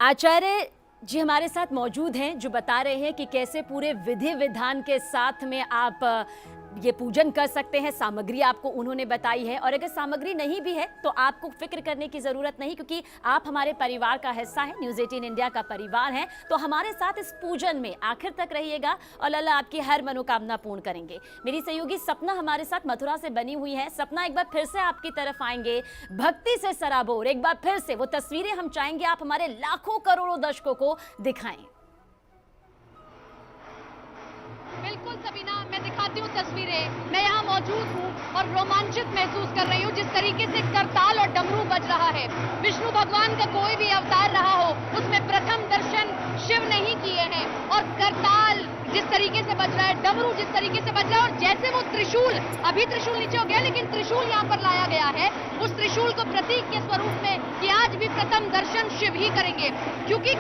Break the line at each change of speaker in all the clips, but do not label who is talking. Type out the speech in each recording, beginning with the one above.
आचार्य जी हमारे साथ मौजूद हैं जो बता रहे हैं कि कैसे पूरे विधि विधान के साथ में आप ये पूजन कर सकते हैं। सामग्री आपको उन्होंने बताई है और अगर सामग्री नहीं भी है तो आपको फिक्र करने की जरूरत नहीं, क्योंकि आप हमारे परिवार का हिस्सा है, न्यूज़ 18 इंडिया का परिवार है। तो हमारे साथ इस पूजन में आखिर तक रहिएगा और लल्ला आपकी हर मनोकामना पूर्ण करेंगे। मेरी सहयोगी सपना हमारे साथ मथुरा से बनी हुई है। सपना, एक बार फिर से आपकी तरफ आएंगे, भक्ति से सराबोर एक बार फिर से वो तस्वीरें हम चाहेंगे आप हमारे लाखों करोड़ों दर्शकों को दिखाएं।
बिल्कुल सबीना, मैं दिखाती हूँ तस्वीरें। मैं यहाँ मौजूद हूँ और रोमांचित महसूस कर रही हूँ जिस तरीके से करताल और डमरू बज रहा है। विष्णु भगवान का कोई भी अवतार रहा हो उसमें प्रथम दर्शन शिव ने ही किए हैं और करताल जिस तरीके से बज रहा है, डमरू जिस तरीके से बज रहा है और जैसे वो त्रिशूल, अभी त्रिशूल नीचे हो गया लेकिन त्रिशूल यहाँ पर लाया गया है, उस त्रिशूल को प्रतीक के स्वरूप में कि आज भी प्रथम दर्शन शिव ही करेंगे, क्योंकि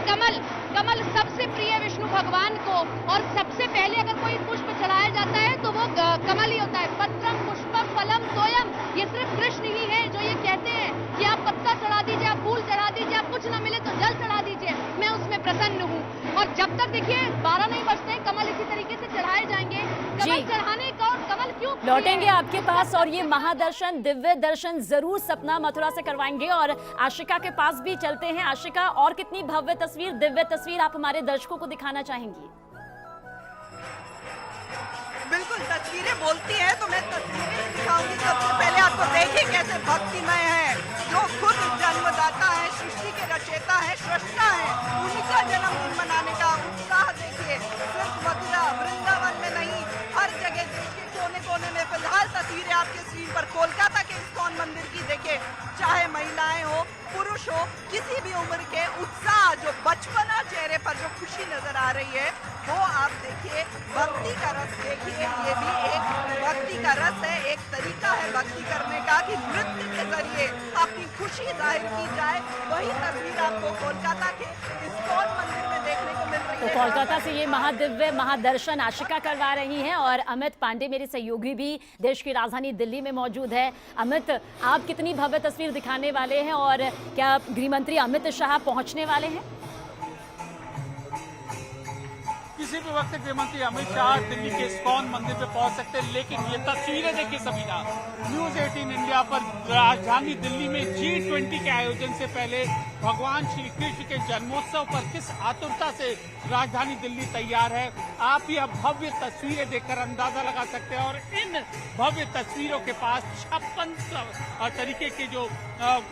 कमल सबसे प्रिय विष्णु भगवान को और सबसे पहले अगर कोई पुष्प चढ़ाया जाता है तो वो कमल ही होता है। पत्रम पुष्पम फलम तोयम, ये सिर्फ कृष्ण ही है जो ये कहते हैं कि आप पत्ता चढ़ा दीजिए, आप फूल चढ़ा दीजिए, आप कुछ ना मिले तो जल चढ़ा दीजिए, मैं उसमें प्रसन्न हूँ। और जब तक देखिए 12 नहीं बजते कमल इसी तरीके से चढ़ाए जाएंगे। कमल चढ़ाने का और कमल क्यों
लौटेंगे आपके पास और ये महादर्शन, दिव्य दर्शन जरूर सपना मथुरा से करवाएंगे और आशिका के पास भी चलते हैं। आशिका, और कितनी भव्य तस्वीर, दिव्य तस्वीर आप हमारे दर्शकों को दिखाना चाहेंगी?
बिल्कुल, तस्वीरें बोलती हैं तो मैं तस्वीरें दिखाऊंगी। सबसे पहले आपको देखिए कैसे भक्तिमय है, जो खुद जन्मदाता है, सृष्टि के रचयिता है, सृष्टा है, उन्हीं का जन्मदिन मनाने का उत्साह देखिए। सिर्फ मथुरा वृंदावन में नहीं, हर जगह देश के कोने कोने में फिलहाल तस्वीरें आपके स्क्रीन पर कोलकाता के इस्कॉन मंदिर की देखिए। चाहे महिलाएं हो, पुरुष हो, किसी भी उम्र के उत्साह, जो बचपना चेहरे पर जो खुशी नजर आ रही है वो आप देखिए। भक्ति का रस देखिए, ये भी एक भक्ति का रस है, एक तरीका है भक्ति करने का कि नृत्य के जरिए अपनी खुशी जाहिर की जाए। वही तस्वीर आपको कोलकाता के इस्कॉन मंदिर में देखने को मिल रही है।
तो कोलकाता से ये महादिव्य महादर्शन आशिका करवा रही हैं और अमित पांडे मेरे सहयोगी भी देश की राजधानी दिल्ली में मौजूद है। अमित, आप कितनी भव्य तस्वीर दिखाने वाले हैं और क्या गृह मंत्री अमित शाह पहुंचने वाले हैं?
किसी भी वक्त गृह मंत्री अमित शाह दिल्ली के इस्कॉन मंदिर पे पहुंच सकते हैं, लेकिन ये तस्वीरें देखिए सबीना, न्यूज़ 18 इंडिया पर राजधानी दिल्ली में G20 के आयोजन से पहले भगवान श्री कृष्ण के जन्मोत्सव पर किस आतुरता से राजधानी दिल्ली तैयार है, आप यह भव्य तस्वीरें देखकर अंदाजा लगा सकते हैं। और इन भव्य तस्वीरों के पास 56 तरीके के जो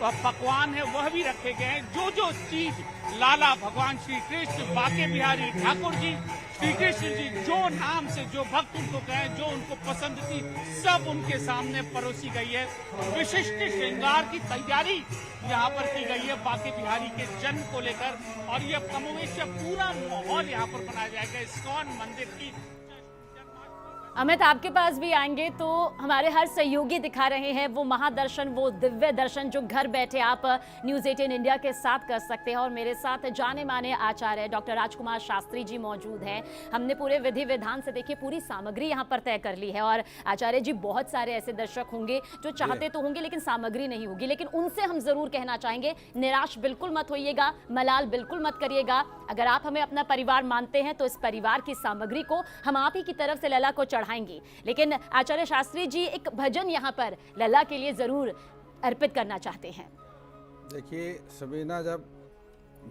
पकवान है वह भी रखे गए हैं। जो चीज लाला भगवान श्री कृष्ण, बाके बिहारी ठाकुर जी, श्री कृष्ण जी, जो नाम से जो भक्त उनको कहें, जो उनको पसंद थी, सब उनके सामने परोसी गई है। विशिष्ट श्रृंगार की तैयारी यहाँ पर की गई है बाके बिहारी के जन्म को लेकर और यह कमोवेश पूरा माहौल यहाँ पर बनाया जाएगा इस्कॉन मंदिर की।
अमित, आपके पास भी आएंगे तो हमारे हर सहयोगी दिखा रहे हैं वो महादर्शन, वो दिव्य दर्शन जो घर बैठे आप न्यूज़ 18 इंडिया के साथ कर सकते हैं। और मेरे साथ जाने माने आचार्य डॉक्टर राजकुमार शास्त्री जी मौजूद हैं। हमने पूरे विधि विधान से देखिए पूरी सामग्री यहाँ पर तय कर ली है और आचार्य जी, बहुत सारे ऐसे दर्शक होंगे जो चाहते तो होंगे लेकिन सामग्री नहीं होगी, लेकिन उनसे हम जरूर कहना चाहेंगे, निराश बिल्कुल मत होइएगा, मलाल बिल्कुल मत करिएगा। अगर आप हमें अपना परिवार मानते हैं तो इस परिवार की सामग्री को हम आप ही की तरफ से लला को चढ़ाएंगे। लेकिन आचार्य शास्त्री जी एक भजन यहाँ पर लला के लिए जरूर अर्पित करना चाहते हैं।
देखिए सबीना, जब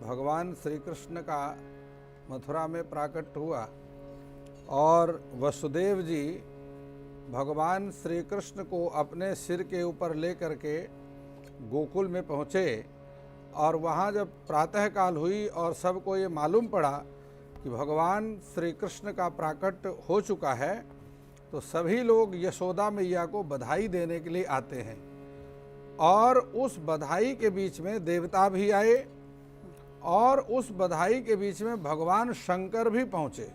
भगवान श्री कृष्ण का मथुरा में प्राकट हुआ और वसुदेव जी भगवान श्री कृष्ण को अपने सिर के ऊपर लेकर के गोकुल में पहुँचे और वहाँ जब प्रातःकाल हुई और सबको ये मालूम पड़ा कि भगवान श्री कृष्ण का प्राकट हो चुका है, तो सभी लोग यशोदा मैया को बधाई देने के लिए आते हैं और उस बधाई के बीच में देवता भी आए और उस बधाई के बीच में भगवान शंकर भी पहुँचे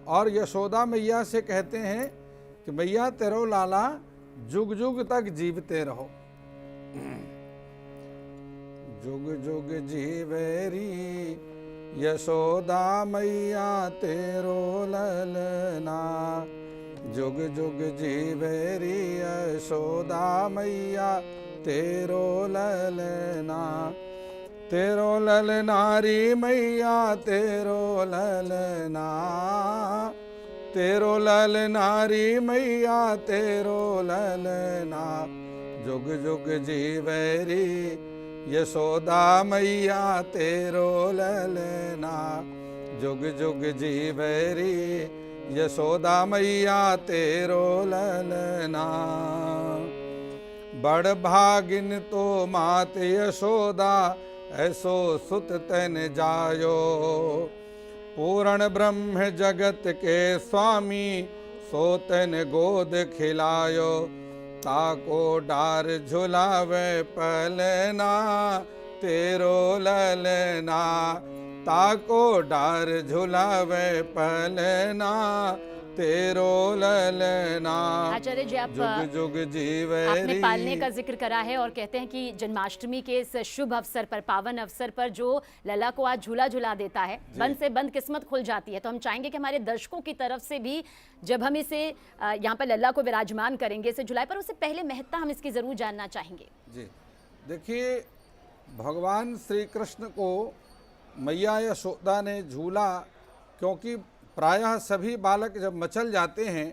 और यशोदा मैया से कहते हैं कि मैया तेरो लाला जुग जुग तक जीवते रहो। जुग जुग जीवेरी यशोदा मैया तेरो ललना, जुग जुग जीवेरी यशोदा मैया तेरो ललना। तेरो ललनारी मैया तेरो ललना, तेरो ललनारी मैया तेरो ललना, जुग जुग जीवेरी यशोदा मैया तेरो ललना, जुग जुग जीवेरी यशोदा मैया तेरो ललना। बड़ भागिन तो मात यशोदा ऐसो सुत तन जायो, पूर्ण ब्रह्म जगत के स्वामी सो तन गोद खिलायो, ताको डार झुलावे पलना तेरो ललना, ताको डार झुलावे पलना तेरो ललना।
आचार्य जी, आप
जुग जुग जीवेरी।
आपने पालने का जिक्र करा है और कहते हैं कि जन्माष्टमी के इस शुभ अवसर पर, पावन अवसर पर जो लला को आज झूला झुला देता है, बंद से बंद किस्मत खुल जाती है। तो हम चाहेंगे कि हमारे दर्शकों की तरफ से भी जब हम इसे यहाँ पर लला को विराजमान करेंगे, इसे झुलाए, पर उससे पहले महत्ता हम इसकी जरूर जानना चाहेंगे।
जी देखिए, भगवान श्री कृष्ण को मैया यशोदा ने झूला, क्योंकि प्रायः सभी बालक जब मचल जाते हैं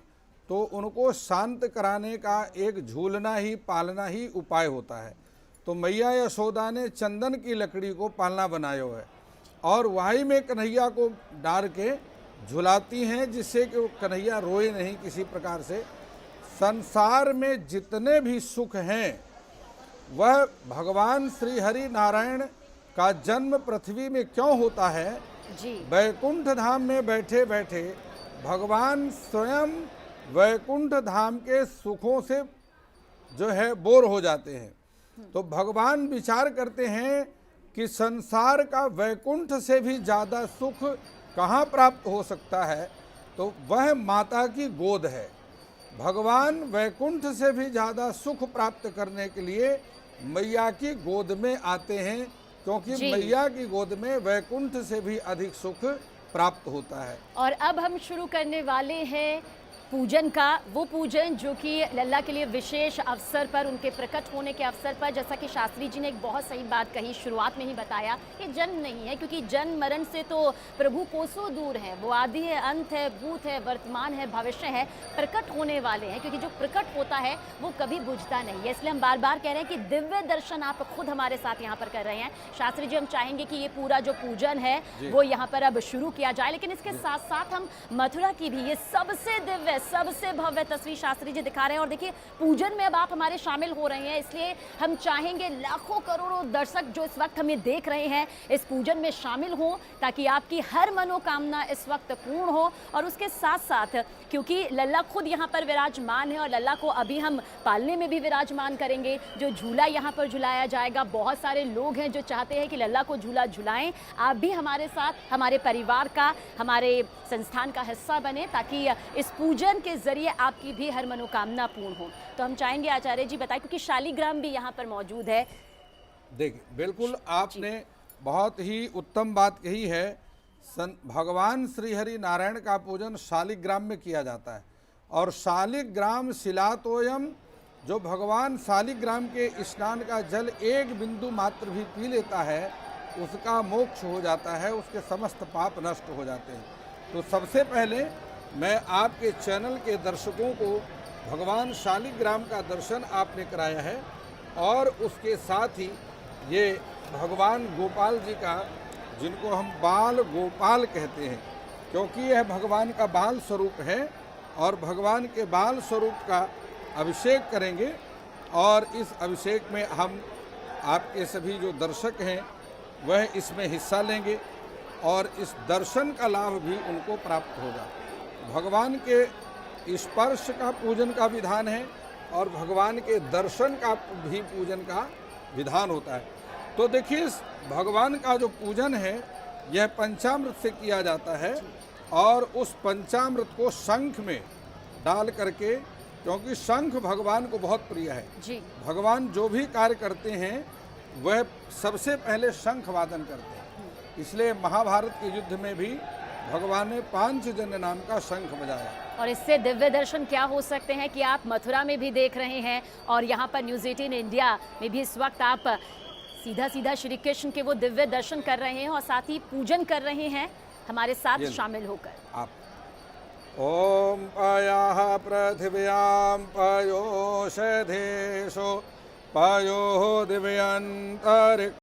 तो उनको शांत कराने का एक झूलना ही, पालना ही उपाय होता है। तो मैया यशोदा ने चंदन की लकड़ी को पालना बनाया है और वही में कन्हैया को डाल के झुलाती हैं, जिससे कि वो कन्हैया रोए नहीं किसी प्रकार से। संसार में जितने भी सुख हैं वह भगवान श्री हरि नारायण का जन्म पृथ्वी में क्यों होता है?
जी,
वैकुंठ धाम में बैठे बैठे भगवान स्वयं वैकुंठ धाम के सुखों से जो है बोर हो जाते हैं। तो भगवान विचार करते हैं कि संसार का वैकुंठ से भी ज़्यादा सुख कहाँ प्राप्त हो सकता है, तो वह माता की गोद है। भगवान वैकुंठ से भी ज़्यादा सुख प्राप्त करने के लिए मैया की गोद में आते हैं, क्योंकि मैया की गोद में वैकुंठ से भी अधिक सुख प्राप्त होता है।
और अब हम शुरू करने वाले हैं पूजन का, वो पूजन जो कि लल्ला के लिए विशेष अवसर पर, उनके प्रकट होने के अवसर पर, जैसा कि शास्त्री जी ने एक बहुत सही बात कही, शुरुआत में ही बताया, ये जन्म नहीं है, क्योंकि जन्म मरण से तो प्रभु कोसों दूर है। वो आदि है, अंत है, भूत है, वर्तमान है, भविष्य है, प्रकट होने वाले हैं, क्योंकि जो प्रकट होता है वो कभी बुझता नहीं है। इसलिए हम बार बार कह रहे हैं कि दिव्य दर्शन आप खुद हमारे साथ यहाँ पर कर रहे हैं। शास्त्री जी, हम चाहेंगे कि ये पूरा जो पूजन है वो यहाँ पर अब शुरू किया जाए, लेकिन इसके साथ साथ हम मथुरा की भी ये सबसे दिव्य, सबसे भव्य तस्वीर शास्त्री जी दिखा रहे हैं। और देखिए, पूजन में अब आप हमारे शामिल हो रहे हैं, इसलिए हम चाहेंगे लाखों करोड़ों दर्शक जो इस वक्त हमें देख रहे हैं इस पूजन में शामिल हों, ताकि आपकी हर मनोकामना इस वक्त पूर्ण हो। और उसके साथ साथ क्योंकि लल्ला खुद यहाँ पर विराजमान है और लल्ला को अभी हम पालने में भी विराजमान करेंगे, जो झूला यहाँ पर झुलाया जाएगा, बहुत सारे लोग हैं जो चाहते हैं कि लल्ला को झूला झुलाएं। आप भी हमारे साथ, हमारे परिवार का, हमारे संस्थान का हिस्सा बने, ताकि इस पूजन के जरिए आपकी भी हर मनोकामना पूर्ण हो। तो हम चाहेंगे आचार्य जी बताएं, क्योंकि शालिग्राम भी यहाँ पर मौजूद है।
देखिए, बिल्कुल आपने बहुत ही उत्तम बात कही है। भगवान श्री हरि नारायण का पूजन शालिग्राम में किया जाता है, और शालिग्राम शिलातोयम, जो भगवान शालिग्राम के स्नान का जल एक बिंदु मात्र भी पी लेता है उसका मोक्ष हो जाता है, उसके समस्त पाप नष्ट हो जाते हैं। तो सबसे पहले मैं आपके चैनल के दर्शकों को भगवान शालिग्राम का दर्शन आपने कराया है, और उसके साथ ही ये भगवान गोपाल जी का, जिनको हम बाल गोपाल कहते हैं, क्योंकि यह भगवान का बाल स्वरूप है, और भगवान के बाल स्वरूप का अभिषेक करेंगे। और इस अभिषेक में हम आपके सभी जो दर्शक हैं वह इसमें हिस्सा लेंगे, और इस दर्शन का लाभ भी उनको प्राप्त होगा। भगवान के स्पर्श का पूजन का विधान है, और भगवान के दर्शन का भी पूजन का विधान होता है। तो देखिए, इस भगवान का जो पूजन है यह पंचामृत से किया जाता है, और उस पंचामृत को शंख में डाल करके, क्योंकि शंख भगवान को बहुत प्रिय है
जी।
भगवान जो भी कार्य करते हैं वह सबसे पहले शंख वादन करते हैं, इसलिए महाभारत के युद्ध में भी भगवान ने पांचजन्य नाम का शंख बजाया।
और इससे दिव्य दर्शन क्या हो सकते हैं कि आप मथुरा में भी देख रहे हैं, और यहाँ पर न्यूज़ 18 इंडिया में भी इस वक्त आप सीधा सीधा श्री कृष्ण के वो दिव्य दर्शन कर रहे हैं और साथ ही पूजन कर रहे हैं हमारे साथ
ये
शामिल होकर।
आप ओम पयः पृथिव्यां पयोषधेषु पयो दिव्यन्तरिक्षं